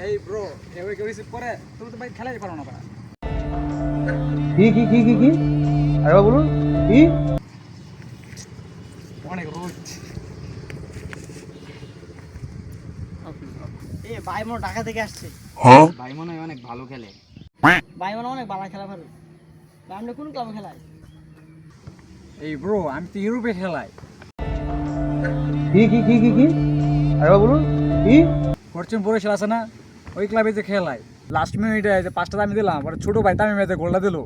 এই ব্রো এভাবে কেউ রিসিভ করে তুমি তো ভাই খেলাই পারো না পারা কি আরে বাবা বলুন কি অনেক রোজ এ ভাই মনে ঢাকা থেকে আসছে। ভাই মনে হয় অনেক ভালো খেলে ভাই মনে অনেক ভালো খেলা পারে। আপনি কোন ক্লাবে খেলায়? এই ব্রো আমি তো ইউরোপে খেলাই কি আরে বাবা বলুন কি ফরচুন বরিশাল আছে না ওই ক্লাবে যে খেলাই লাস্ট মিনিটে যে 5টা আমি দিলাম আর ছোট ভাই তামিম মেয়েতে গোলটা দিল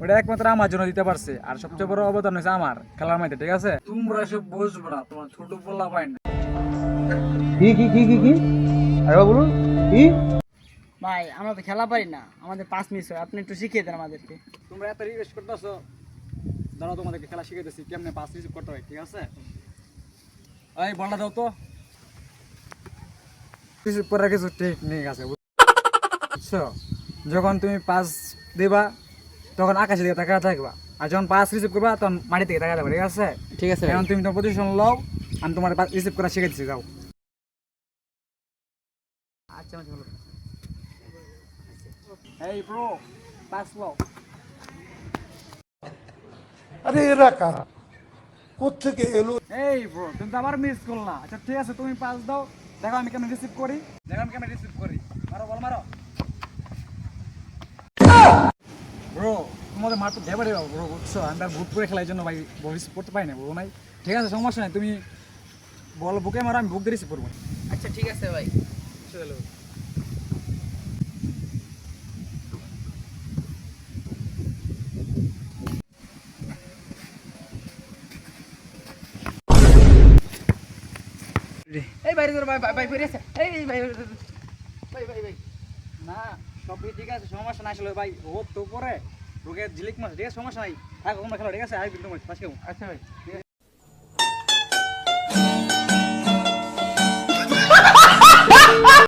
ওটা একমাত্র আমার জন্য দিতে পারছে আর সবচেয়ে বড় অবদান হয়েছে আমার খেলার মধ্যে ঠিক আছে তোমরা সব বুঝবো না তোমার ছোট বলা পাই না কি আরে বাবা বলুন কি ভাই আমরা তো খেলা পারি না, আমাদের পাস মিস হয়, আপনি একটু শিখিয়ে দেন আমাদেরকে। তোমরা এত রিকোয়েস্ট করতেছো দাঁড়াও তোমাদেরকে খেলা শিখাইতেছি কেমনে পাস রিসিভ করতে হয় ঠিক আছে এই বলটা দাও তো রিসিভ করার কিছু টেকনিক আছে বুঝছো যখন তুমি পাস দিবা তখন আকাশের দিকে তাকায় থাকবা আর যখন পাস রিসিভ করবা তখন মাটির দিকে তাকায় থাকবা ঠিক আছে ঠিক আছে এখন তুমি তোমার পজিশন লও আমি তোমার পাস রিসিভ করা শিখে দিচ্ছি যাও আচ্ছা ভালো। এই ব্রো পাস লও আরে এরা কারা কোত্থেকে এলো এই ব্রো তুমি তো আবার মিস করলা আচ্ছা ঠিক আছে তুমি পাস দাও দেখো আমি কেমন রিসিভ করি মারো বল মারো ব্রো তোমাদের মার তো দেবারে ব্রো বুঝছো আমি আর বুক করে খেলার জন্য ভাই বল রিসিভ করতে পারি না ব্রো নাই ঠিক আছে সমস্যা নাই তুমি বল বুকে মারো আমি বুক দিয়ে রিসিভ করবো আচ্ছা ঠিক আছে ভাই। চলো এই বাইরে ধরো ভাই ভাই ফিরে এসে এই ভাই না সবই ঠিক আছে সমস্যা নাই আসলে ভাই ও তো পরে রোগে ঝিলিক মাছ ঠিক আছে সমস্যা নাই থাকো তোমরা খেলো ঠিক আছে আর কিন্তু মাছ পাশে আচ্ছা ভাই।